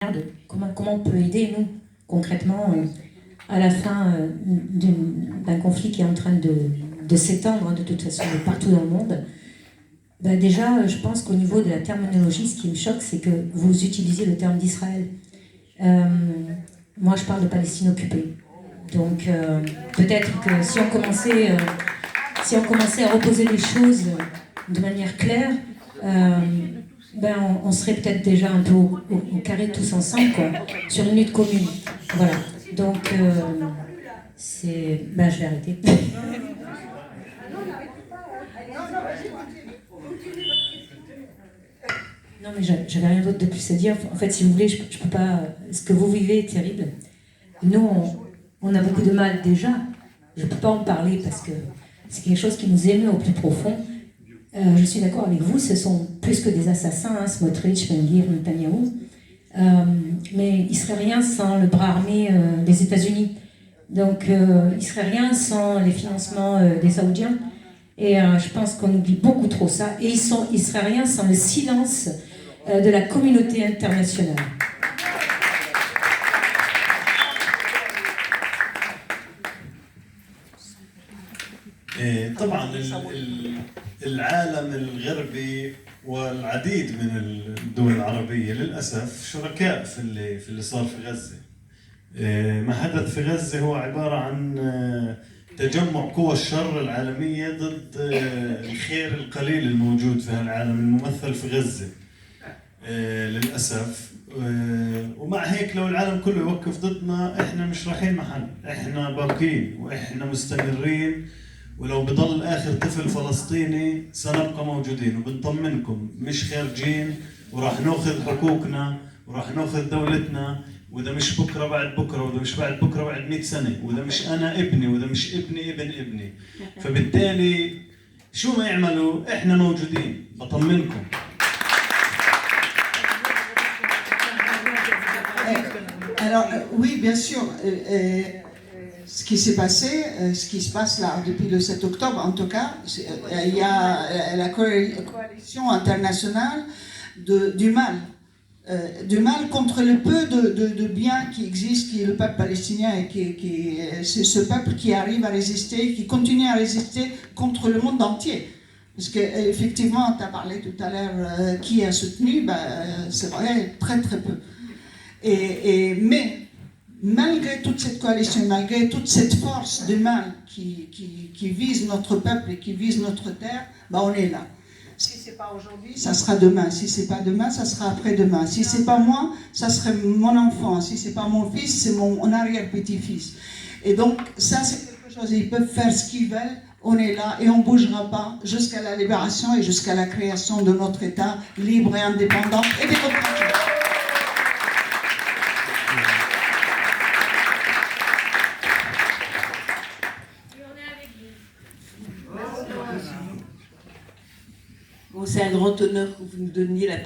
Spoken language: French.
de comment on peut aider, nous, concrètement, à la fin d'un conflit qui est en train de s'étendre, de toute façon, partout dans le monde. Ben déjà, je pense qu'au niveau de la terminologie, ce qui me choque, c'est que vous utilisez le terme d'Israël. Moi, je parle de Palestine occupée. Donc, peut-être que si on commençait à reposer les choses de manière claire, on serait peut-être déjà un peu au carré tous ensemble, quoi, sur une lutte commune. Voilà. Donc, je vais arrêter. Non, mais j'avais rien d'autre de plus à dire. En fait, si vous voulez, je peux pas. Ce que vous vivez est terrible. Nous, on a beaucoup de mal déjà. Je ne peux pas en parler parce que c'est quelque chose qui nous émeut au plus profond. Je suis d'accord avec vous, ce sont plus que des assassins, hein, Smotrich, Ben Gvir, Netanyahou. Mais il ne serait rien sans le bras armé des États-Unis. Donc, il ne serait rien sans les financements des Saoudiens. Et je pense qu'on oublie beaucoup trop ça. Et il ne serait rien sans le silence de la communauté internationale. طبعا العالم الغربي والعديد من الدول العربية للأسف شركاء في اللي صار في غزة. ما حدث في غزة هو عبارة عن تجمع قوى الشر العالمية ضد الخير القليل الموجود في هالعالم الممثل في غزة للأسف. ومع هيك لو العالم كله يوقف ضدنا احنا مش رايحين محل، احنا باقيين واحنا مستمرين، ولو بضل آخر طفل فلسطيني سنبقى موجودين وبنطمنكم مش خارجين، وراح ناخذ حقوقنا وراح ناخذ دولتنا، وإذا مش بكرة بعد بكرة، وإذا مش بعد بكرة بعد 100 سنة، وإذا مش أنا ابني، وإذا مش ابني ابن ابني. فبالتالي شو ما يعملوا إحنا موجودين، بطمنكم. Alors, oui, bien sûr. Ce qui s'est passé, ce qui se passe là depuis le 7 octobre, en tout cas, il y a la coalition internationale du mal. Du mal contre le peu de bien qui existe, qui est le peuple palestinien, et c'est ce peuple qui arrive à résister, qui continue à résister contre le monde entier. Parce qu'effectivement, tu as parlé tout à l'heure qui a soutenu, c'est vrai, très très peu. Mais malgré toute cette coalition, malgré toute cette force de mal qui vise notre peuple et qui vise notre terre, on est là. Si ce n'est pas aujourd'hui, ça sera demain. Si ce n'est pas demain, ça sera après-demain. Si ce n'est pas moi, ça serait mon enfant. Si ce n'est pas mon fils, c'est mon arrière-petit-fils. Et donc, ça, c'est quelque chose. Ils peuvent faire ce qu'ils veulent. On est là et on ne bougera pas jusqu'à la libération et jusqu'à la création de notre État libre et indépendant et démocratique. Bon, c'est un grand honneur que vous nous donniez la